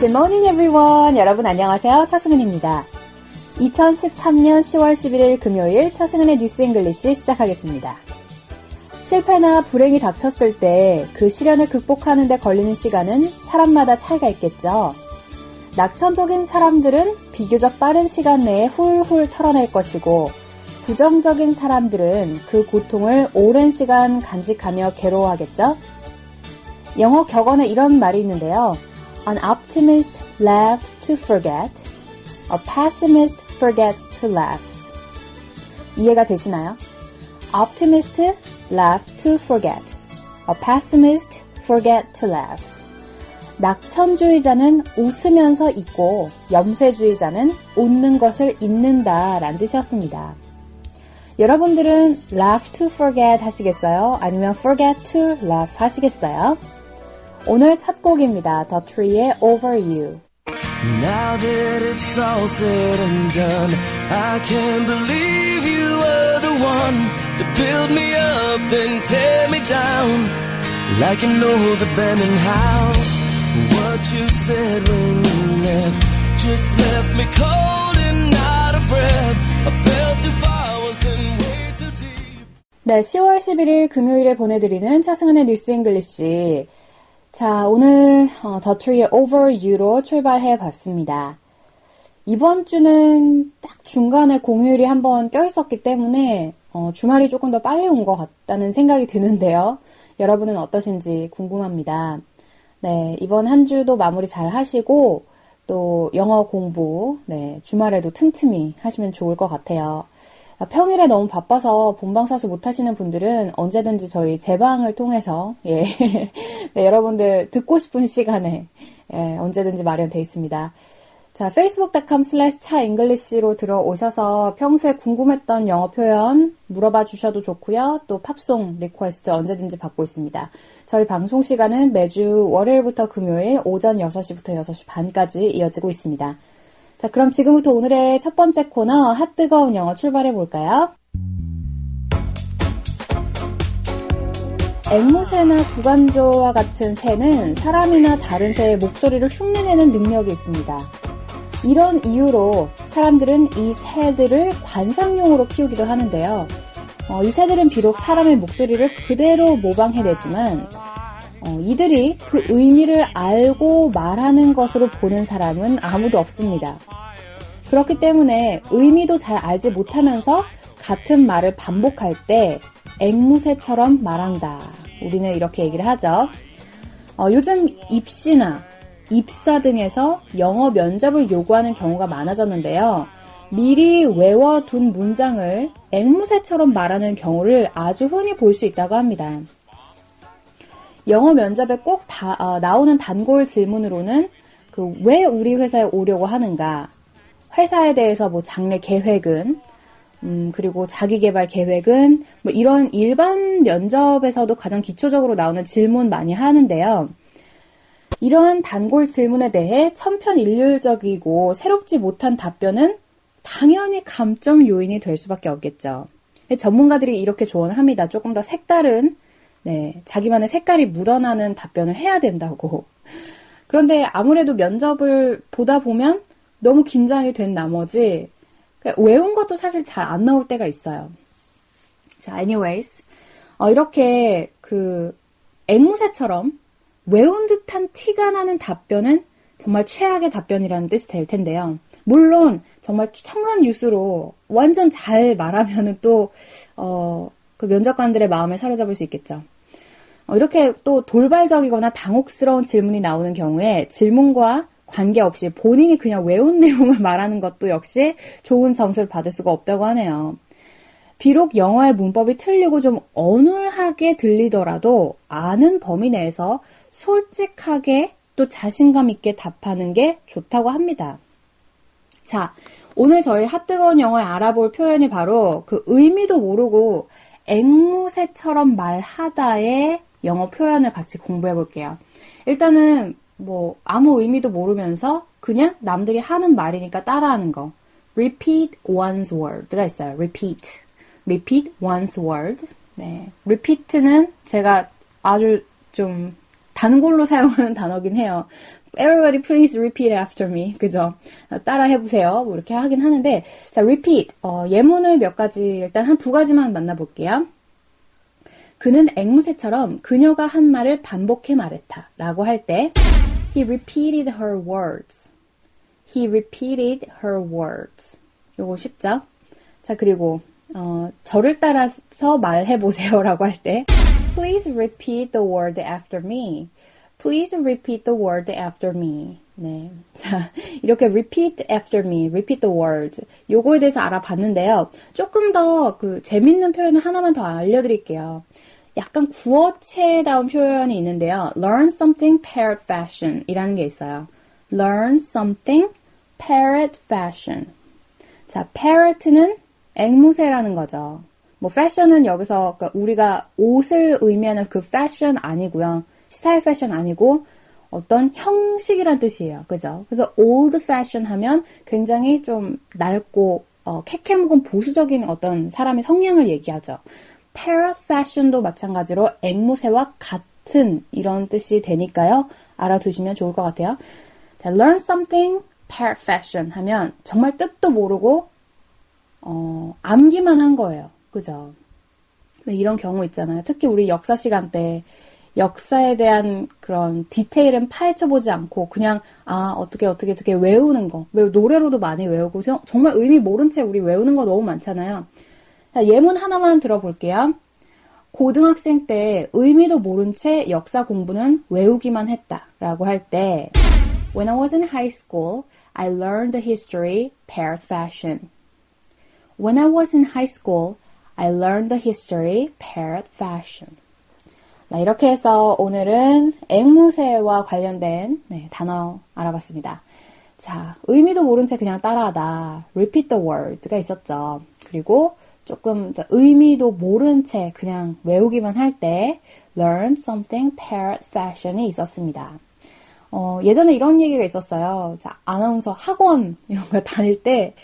Good morning everyone. 여러분 안녕하세요. 차승은입니다. 2013년 10월 11일 금요일 차승은의 뉴스 잉글리시 시작하겠습니다. 실패나 불행이 닥쳤을 때 그 시련을 극복하는 데 걸리는 시간은 사람마다 차이가 있겠죠. 낙천적인 사람들은 비교적 빠른 시간 내에 훌훌 털어낼 것이고 부정적인 사람들은 그 고통을 오랜 시간 간직하며 괴로워하겠죠. 영어 격언에 이런 말이 있는데요. An optimist laughs to forget. A pessimist forgets to laugh. 이해가 되시나요? Optimist laugh to forget. A pessimist forget to laugh. 낙천주의자는 웃으면서 잊고 염세주의자는 웃는 것을 잊는다 라는 뜻이었습니다. 여러분들은 laugh to forget 하시겠어요? 아니면 forget to laugh 하시겠어요? 오늘 첫 곡입니다. The Tree의 Over You. Now that it's all said and done, I can't believe you were the one to build me up then tear me down like an old abandoned house. What you said when you left just left me cold and out of breath. I fell too far, was in way too deep. 네, 10월 11일 금요일에 보내드리는 차승은의 뉴스 잉글리시. 자, 오늘 The Tree의 Over You로 출발해봤습니다. 이번 주는 딱 중간에 공휴일이 한번 껴있었기 때문에 주말이 조금 더 빨리 온 것 같다는 생각이 드는데요. 여러분은 어떠신지 궁금합니다. 네, 이번 한 주도 마무리 잘 하시고 또 영어 공부 주말에도 틈틈이 하시면 좋을 것 같아요. 평일에 너무 바빠서 본방사수 못 하시는 분들은 언제든지 저희 제방을 통해서 네, 여러분들 듣고 싶은 시간에 언제든지 마련되어 있습니다. 자, facebook.com/차잉글리시로 들어오셔서 평소에 궁금했던 영어 표현 물어봐 주셔도 좋고요. 또 팝송 리퀘스트 언제든지 받고 있습니다. 저희 방송 시간은 매주 월요일부터 금요일 오전 6시부터 6시 반까지 이어지고 있습니다. 자, 그럼 지금부터 오늘의 첫 번째 코너 핫뜨거운 영어 출발해 볼까요? 앵무새나 구간조와 같은 새는 사람이나 다른 새의 목소리를 흉내내는 능력이 있습니다. 이런 이유로 사람들은 이 새들을 관상용으로 키우기도 하는데요. 이 새들은 비록 사람의 목소리를 그대로 모방해내지만 이들이 그 의미를 알고 말하는 것으로 보는 사람은 아무도 없습니다. 그렇기 때문에 의미도 잘 알지 못하면서 같은 말을 반복할 때 앵무새처럼 말한다. 우리는 이렇게 얘기를 하죠. 요즘 입시나 입사 등에서 영어 면접을 요구하는 경우가 많아졌는데요. 미리 외워둔 문장을 앵무새처럼 말하는 경우를 아주 흔히 볼 수 있다고 합니다. 영어 면접에 꼭 나오는 단골 질문으로는 왜 우리 회사에 오려고 하는가, 회사에 대해서 장래 계획은, 그리고 자기개발 계획은, 이런 일반 면접에서도 가장 기초적으로 나오는 질문 많이 하는데요. 이러한 단골 질문에 대해 천편일률적이고 새롭지 못한 답변은 당연히 감점 요인이 될 수밖에 없겠죠. 전문가들이 이렇게 조언을 합니다. 조금 더 색다른, 자기만의 색깔이 묻어나는 답변을 해야 된다고. 그런데 아무래도 면접을 보다 보면 너무 긴장이 된 나머지 외운 것도 사실 잘 안 나올 때가 있어요. 자, anyways. 이렇게 앵무새처럼 외운 듯한 티가 나는 답변은 정말 최악의 답변이라는 뜻이 될 텐데요. 물론 정말 청산 뉴스로 완전 잘 말하면은 또 그 면접관들의 마음을 사로잡을 수 있겠죠. 이렇게 또 돌발적이거나 당혹스러운 질문이 나오는 경우에 질문과 관계없이 본인이 그냥 외운 내용을 말하는 것도 역시 좋은 점수를 받을 수가 없다고 하네요. 비록 영어의 문법이 틀리고 좀 어눌하게 들리더라도 아는 범위 내에서 솔직하게 또 자신감 있게 답하는 게 좋다고 합니다. 자, 오늘 저희 핫뜨거운 영어에 알아볼 표현이 바로 그 의미도 모르고 앵무새처럼 말하다의 영어 표현을 같이 공부해 볼게요. 일단은 아무 의미도 모르면서 그냥 남들이 하는 말이니까 따라하는 거. Repeat one's word가 있어요. Repeat one's word. 네. repeat는 제가 아주 좀 단골로 사용하는 단어긴 해요. everybody please repeat after me. 그죠? 따라 해보세요. 뭐 이렇게 하긴 하는데, 자, repeat. 예문을 몇 가지, 일단 한 두 가지만 만나볼게요. 그는 앵무새처럼 그녀가 한 말을 반복해 말했다. 라고 할 때, he repeated her words. He repeated her words. 요거 쉽죠? 자, 그리고, 저를 따라서 말해보세요. 라고 할 때, please repeat the word after me. Please repeat the word after me. 네. 자, 이렇게 repeat after me, repeat the word. 요거에 대해서 알아봤는데요. 조금 더 재밌는 표현을 하나만 더 알려드릴게요. 약간 구어체다운 표현이 있는데요. learn something parrot fashion 이라는 게 있어요. learn something parrot fashion. 자, parrot는 앵무새라는 거죠. 뭐 fashion은 여기서 그러니까 우리가 옷을 의미하는 그 fashion 아니고요. 스타일 패션 아니고 어떤 형식이란 뜻이에요. 그죠? 그래서 old fashion 하면 굉장히 좀 낡고 캐캐묵은 보수적인 어떤 사람의 성향을 얘기하죠. parrot fashion도 마찬가지로 앵무새와 같은 이런 뜻이 되니까요. 알아두시면 좋을 것 같아요. 자, learn something parrot fashion 하면 정말 뜻도 모르고 암기만 한 거예요. 그죠? 이런 경우 있잖아요. 특히 우리 역사 시간 때 역사에 대한 그런 디테일은 파헤쳐보지 않고 그냥 어떻게 외우는 거. 노래로도 많이 외우고 정말 의미 모른 채 우리 외우는 거 너무 많잖아요. 자, 예문 하나만 들어볼게요. 고등학생 때 의미도 모른 채 역사 공부는 외우기만 했다 라고 할 때 When I was in high school, I learned the history parrot fashion. When I was in high school, I learned the history parrot fashion. 이렇게 해서 오늘은 앵무새와 관련된 단어 알아봤습니다. 자, 의미도 모른 채 그냥 따라하다. repeat the word가 있었죠. 그리고 조금 더 의미도 모른 채 그냥 외우기만 할 때 learn something parrot fashion이 있었습니다. 예전에 이런 얘기가 있었어요. 자, 아나운서 학원 이런 거 다닐 때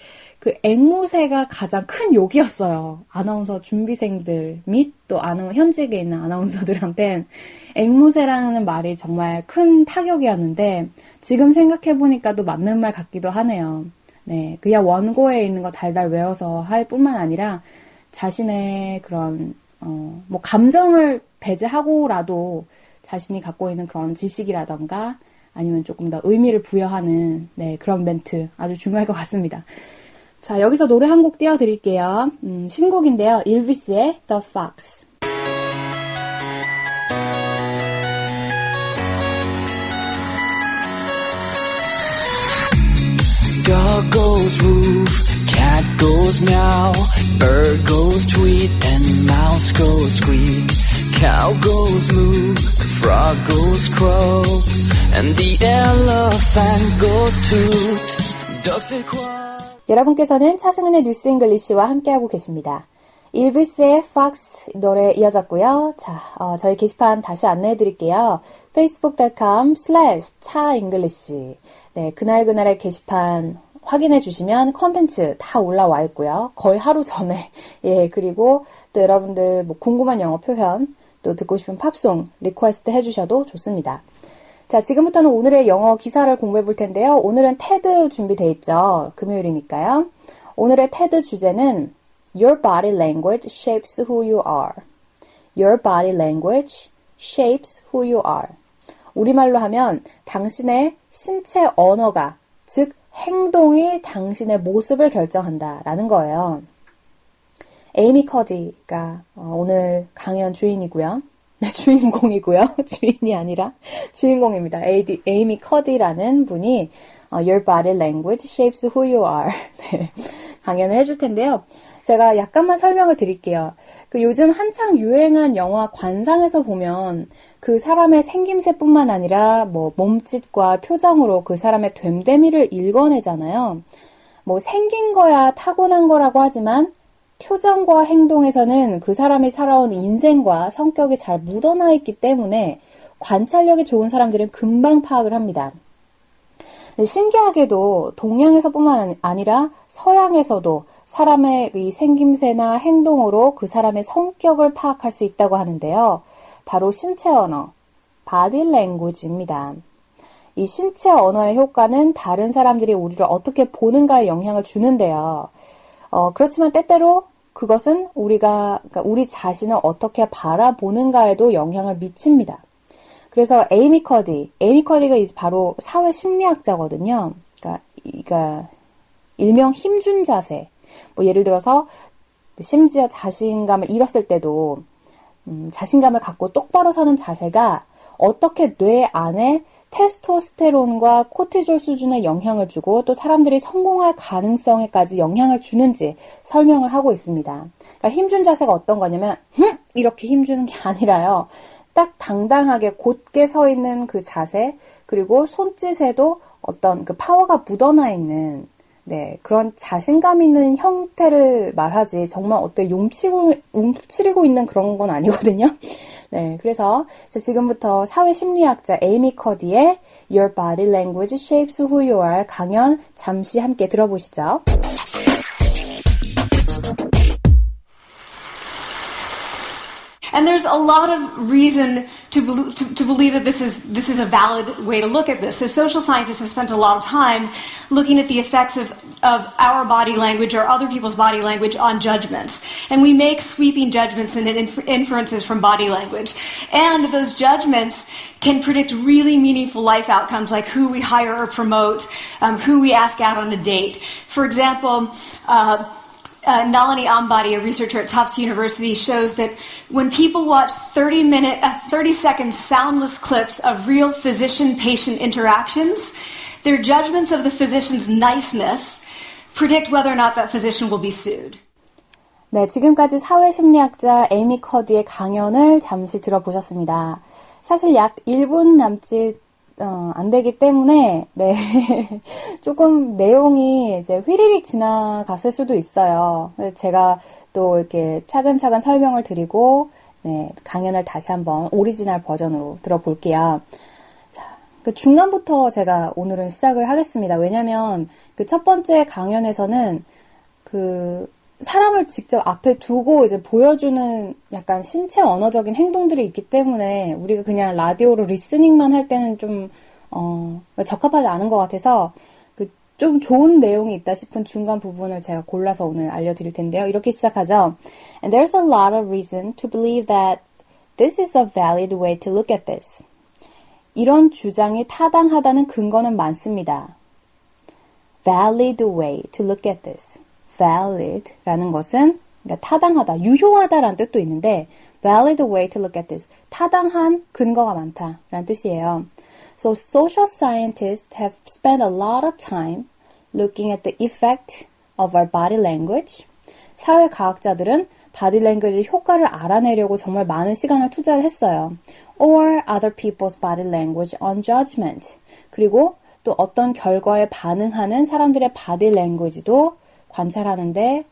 그 앵무새가 가장 큰 욕이었어요. 아나운서 준비생들 및 또 현직에 있는 아나운서들한텐 앵무새라는 말이 정말 큰 타격이었는데 지금 생각해보니까 또 맞는 말 같기도 하네요. 네, 그냥 원고에 있는 거 달달 외워서 할 뿐만 아니라 자신의 그런 뭐 감정을 배제하고라도 자신이 갖고 있는 그런 지식이라던가 아니면 조금 더 의미를 부여하는 그런 멘트 아주 중요할 것 같습니다. 자, 여기서 노래 한 곡 띄워드릴게요. 신곡인데요. 일비스의 The Fox. Dog goes woof, cat goes meow, bird goes tweet, and mouse goes squeak. Cow goes moo, frog goes crow, and the elephant goes toot. Ducks say quack. 여러분께서는 차승은의 뉴스 잉글리시와 함께하고 계십니다. 일비스의 Fox 노래 이어졌고요. 자, 저희 게시판 다시 안내해드릴게요. facebook.com/차잉글리시 네, 그날그날의 게시판 확인해 주시면 컨텐츠 다 올라와 있고요. 거의 하루 전에. 예, 그리고 또 여러분들 뭐 궁금한 영어 표현, 또 듣고 싶은 팝송 리퀘스트 해주셔도 좋습니다. 자, 지금부터는 오늘의 영어 기사를 공부해 볼 텐데요. 오늘은 테드 준비되어 있죠. 금요일이니까요. 오늘의 테드 주제는 Your body language shapes who you are. Your body language shapes who you are. 우리말로 하면 당신의 신체 언어가, 즉 행동이 당신의 모습을 결정한다 라는 거예요. 에이미 커디가 오늘 강연 주인이고요. 주인공이고요. 주인이 아니라 주인공입니다. 에이미 커디라는 분이 Your body language shapes who you are 네, 강연을 해줄 텐데요. 제가 약간만 설명을 드릴게요. 요즘 한창 유행한 영화 관상에서 보면 그 사람의 생김새뿐만 아니라 뭐 몸짓과 표정으로 그 사람의 됨됨이를 읽어내잖아요. 뭐 생긴 거야 타고난 거라고 하지만 표정과 행동에서는 그 사람이 살아온 인생과 성격이 잘 묻어나 있기 때문에 관찰력이 좋은 사람들은 금방 파악을 합니다. 신기하게도 동양에서뿐만 아니라 서양에서도 사람의 이 생김새나 행동으로 그 사람의 성격을 파악할 수 있다고 하는데요. 바로 신체 언어, body language입니다. 이 신체 언어의 효과는 다른 사람들이 우리를 어떻게 보는가에 영향을 주는데요. 그렇지만 때때로 그것은 그러니까 우리 자신을 어떻게 바라보는가에도 영향을 미칩니다. 그래서 에이미 커디가 바로 사회 심리학자거든요. 그러니까 일명 힘준 자세. 뭐 예를 들어서 심지어 자신감을 잃었을 때도 자신감을 갖고 똑바로 서는 자세가 어떻게 뇌 안에 테스토스테론과 코티졸 수준에 영향을 주고 또 사람들이 성공할 가능성에까지 영향을 주는지 설명을 하고 있습니다. 그러니까 힘준 자세가 어떤 거냐면 이렇게 힘주는 게 아니라요. 딱 당당하게 곧게 서 있는 그 자세, 그리고 손짓에도 어떤 그 파워가 묻어나 있는 그런 자신감 있는 형태를 말하지 정말 어때 움츠리고 있는 그런 건 아니거든요. 네, 그래서 지금부터 사회심리학자 에이미 커디의 Your Body Language Shapes Who You Are 강연 잠시 함께 들어보시죠. And there's a lot of reason to believe that this is a valid way to look at this. So social scientists have spent a lot of time looking at the effects of our body language or other people's body language on judgments. And we make sweeping judgments and inferences from body language. And those judgments can predict really meaningful life outcomes like who we hire or promote, who we ask out on a date. For example, Nalini Ambady, a researcher at Tufts University, shows that when people watch 30-second soundless clips of real physician-patient interactions, their judgments of the physician's niceness predict whether or not that physician will be sued. 네, 지금까지 사회심리학자 에이미 커디의 강연을 잠시 들어보셨습니다. 사실 약 1분 남짓 안 되기 때문에 조금 내용이 이제 휘리릭 지나갔을 수도 있어요. 제가 또 이렇게 차근차근 설명을 드리고 강연을 다시 한번 오리지널 버전으로 들어볼게요. 자, 그 중간부터 제가 오늘은 시작을 하겠습니다. 왜냐면 그 첫 번째 강연에서는 그 사람을 직접 앞에 두고 이제 보여주는 약간 신체 언어적인 행동들이 있기 때문에 우리가 그냥 라디오로 리스닝만 할 때는 좀 적합하지 않은 것 같아서 그 좀 좋은 내용이 있다 싶은 중간 부분을 제가 골라서 오늘 알려드릴 텐데요. 이렇게 시작하죠. And there's a lot of reason to believe that this is a valid way to look at this. 이런 주장이 타당하다는 근거는 많습니다. Valid way to look at this. valid라는 것은 그러니까 타당하다, 유효하다라는 뜻도 있는데 valid way to look at this, 타당한 근거가 많다라는 뜻이에요. So social scientists have spent a lot of time looking at the effect of our body language. 사회과학자들은 body language의 효과를 알아내려고 정말 많은 시간을 투자를 했어요. Or other people's body language on judgment. 그리고 또 어떤 결과에 반응하는 사람들의 body language도 관찰하는데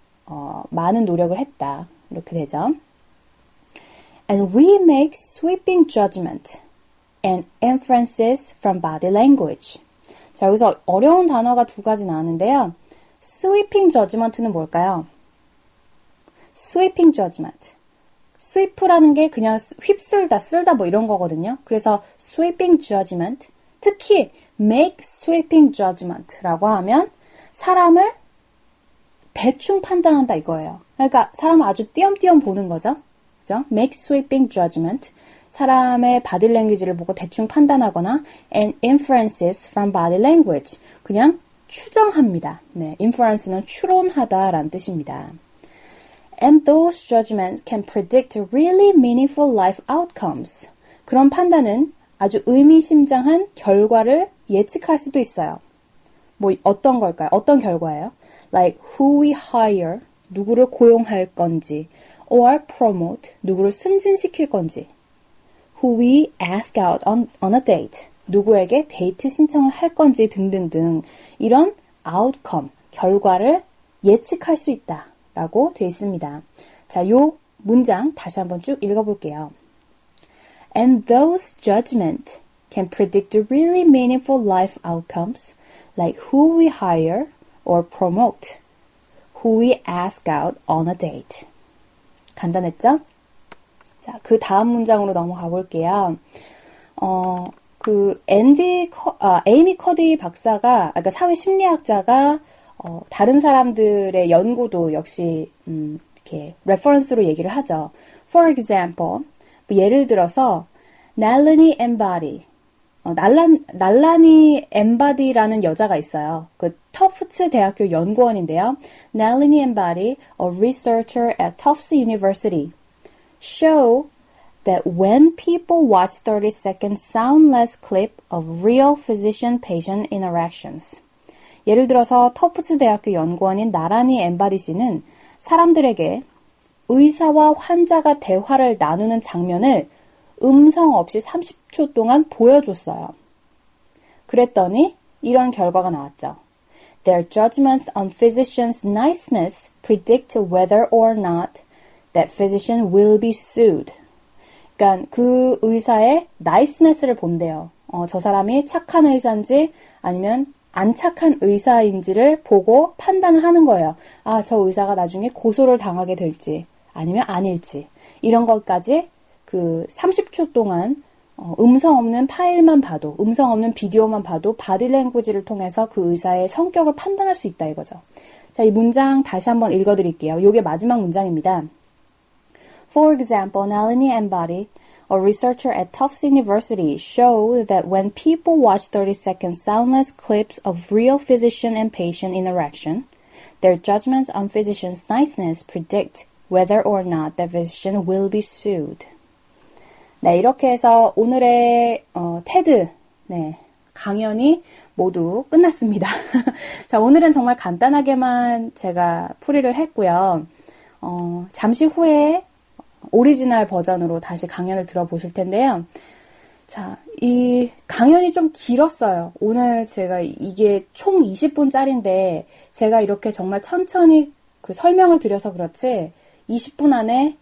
많은 노력을 했다. 이렇게 되죠. And we make sweeping judgment and inferences from body language. 자, 여기서 어려운 단어가 두 가지 나왔는데요. sweeping judgment는 뭘까요? sweeping judgment. sweep라는 게 그냥 휩쓸다, 쓸다 뭐 이런 거거든요. 그래서 sweeping judgment, 특히 make sweeping judgment라고 하면 사람을 대충 판단한다 이거예요. 그러니까 사람을 아주 띄엄띄엄 보는 거죠. 그죠? Make sweeping judgment. 사람의 body language를 보고 대충 판단하거나 and inferences from body language. 그냥 추정합니다. inference는 추론하다라는 뜻입니다. And those judgments can predict really meaningful life outcomes. 그런 판단은 아주 의미심장한 결과를 예측할 수도 있어요. 뭐 어떤 걸까요? 어떤 결과예요? Like who we hire, 누구를 고용할 건지, or promote, 누구를 승진시킬 건지, who we ask out on a date, 누구에게 데이트 신청을 할 건지 등등등 이런 outcome, 결과를 예측할 수 있다라고 되어 있습니다. 자, 요 문장 다시 한번 쭉 읽어볼게요. And those judgments can predict really meaningful life outcomes, like who we hire, or promote, who we ask out on a date. 간단했죠? 자, 그 다음 문장으로 넘어가 볼게요. 에이미 커디 박사가, 그러니까 사회 심리학자가, 다른 사람들의 연구도 역시, 이렇게, 레퍼런스로 얘기를 하죠. For example, 예를 들어서, 날라니 엠바디. 날라니 엠바디라는 여자가 있어요. 그 터프트 대학교 연구원인데요. 날라니 엠바디, a researcher at Tufts University, show that when people watch 30-second soundless clip of real physician-patient interactions. 예를 들어서 터프트 대학교 연구원인 나라니 엠바디 씨는 사람들에게 의사와 환자가 대화를 나누는 장면을 음성 없이 30초 동안 보여줬어요. 그랬더니 이런 결과가 나왔죠. Their judgments on physicians' niceness predict whether or not that physician will be sued. 그러니까 그 의사의 나이스네스를 본대요. 저 사람이 착한 의사인지 아니면 안 착한 의사인지를 보고 판단을 하는 거예요. 아, 저 의사가 나중에 고소를 당하게 될지 아니면 아닐지 이런 것까지 그 30초 동안 음성 없는 파일만 봐도, 음성 없는 비디오만 봐도 바디 랭귀지를 통해서 그 의사의 성격을 판단할 수 있다 이거죠. 자, 이 문장 다시 한번 읽어드릴게요. 이게 마지막 문장입니다. For example, Nalini Embody, a researcher at Tufts University, showed that when people watch 30-second soundless clips of real physician and patient interaction, their judgments on physician's niceness predict whether or not the physician will be sued. 네, 이렇게 해서 오늘의 테드 강연이 모두 끝났습니다. 자, 오늘은 정말 간단하게만 제가 풀이를 했고요. 잠시 후에 오리지널 버전으로 다시 강연을 들어보실 텐데요. 자, 이 강연이 좀 길었어요. 오늘 제가 이게 총 20분짜리인데 제가 이렇게 정말 천천히 그 설명을 드려서 그렇지 20분 안에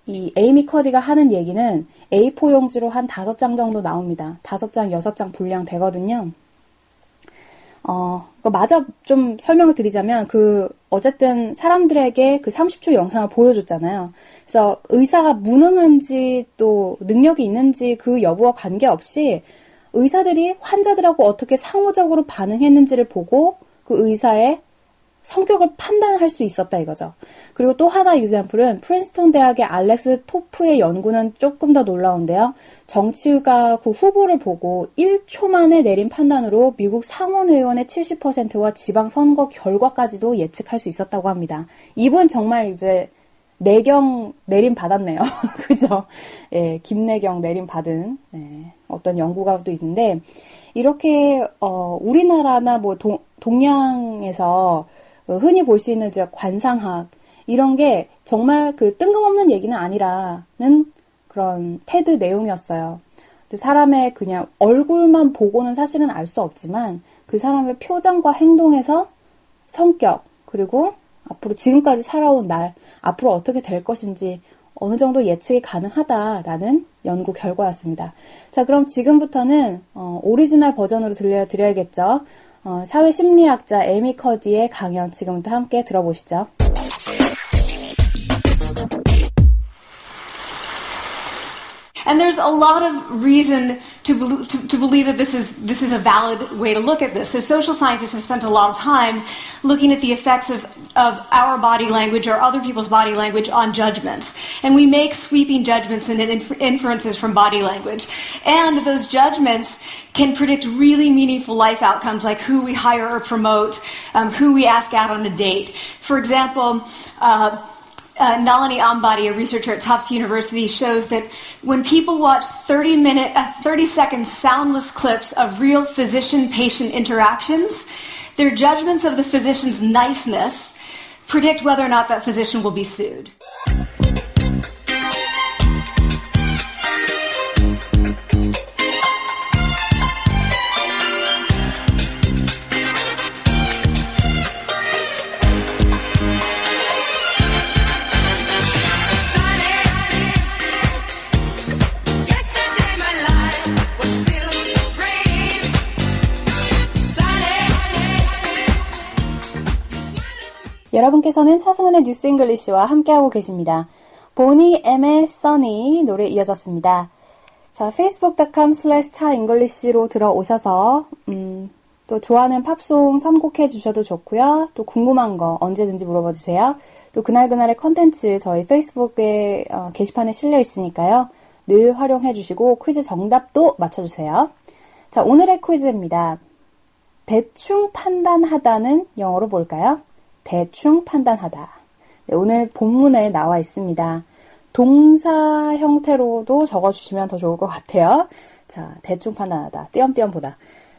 이 에이미 커디가 하는 얘기는 A4 용지로 한 5장 정도 나옵니다. 5장, 6장 분량 되거든요. 마저 좀 설명을 드리자면, 어쨌든 사람들에게 그 30초 영상을 보여줬잖아요. 그래서 의사가 무능한지 또 능력이 있는지 그 여부와 관계없이 의사들이 환자들하고 어떻게 상호적으로 반응했는지를 보고 그 의사의 성격을 판단할 수 있었다 이거죠. 그리고 또 하나 example은 프린스턴 대학의 알렉스 토프의 연구는 조금 더 놀라운데요. 정치가 그 후보를 보고 1초 만에 내린 판단으로 미국 상원의원의 70%와 지방선거 결과까지도 예측할 수 있었다고 합니다. 이분 정말 이제 내경 내림 받았네요. 그죠? 예, 김내경 내림 받은 어떤 연구가 또 있는데 이렇게 우리나라나 뭐 동양에서 흔히 볼 수 있는 관상학 이런 게 정말 그 뜬금없는 얘기는 아니라는 그런 테드 내용이었어요. 사람의 그냥 얼굴만 보고는 사실은 알 수 없지만 그 사람의 표정과 행동에서 성격 그리고 앞으로 지금까지 살아온 날 앞으로 어떻게 될 것인지 어느 정도 예측이 가능하다라는 연구 결과였습니다. 자, 그럼 지금부터는 오리지널 버전으로 들려드려야겠죠. 사회심리학자 에이미 커디의 강연 지금부터 함께 들어보시죠. And there's a lot of reason to believe that this is a valid way to look at this. So social scientists have spent a lot of time looking at the effects of our body language or other people's body language on judgments. And we make sweeping judgments and inferences from body language. And those judgments can predict really meaningful life outcomes like who we hire or promote, who we ask out on a date. For example, Nalini Ambadi, a researcher at Tufts University, shows that when people watch 30-second soundless clips of real physician-patient interactions, their judgments of the physician's niceness predict whether or not that physician will be sued. 여러분께서는 차승은의 뉴스 잉글리시와 함께하고 계십니다. 보니 M의 써니 노래 이어졌습니다. 자, facebook.com/chaenglish로 들어오셔서 또 좋아하는 팝송 선곡해 주셔도 좋고요. 또 궁금한 거 언제든지 물어봐 주세요. 또 그날그날의 컨텐츠 저희 페이스북에 게시판에 실려 있으니까요. 늘 활용해 주시고 퀴즈 정답도 맞춰주세요. 자, 오늘의 퀴즈입니다. 대충 판단하다는 영어로 뭘까요? 대충 판단하다. 네, 오늘 본문에 나와 있습니다. 동사 형태로도 적어주시면 더 좋을 것 같아요. 자, 대충 판단하다. 띄엄띄엄 보다.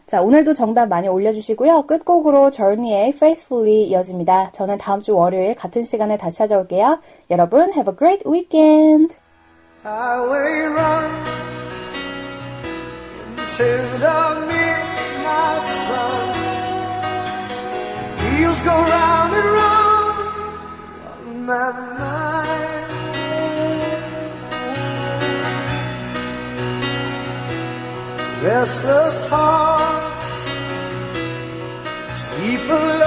자, 오늘도 정답 많이 올려주시고요. 끝곡으로 Journey의 Faithfully 이어집니다. 저는 다음 주 월요일 같은 시간에 다시 찾아올게요. 여러분, have a great weekend! Highway run into the midnight sun. Wheels go round and round on my mind. Restless hearts sleep alone.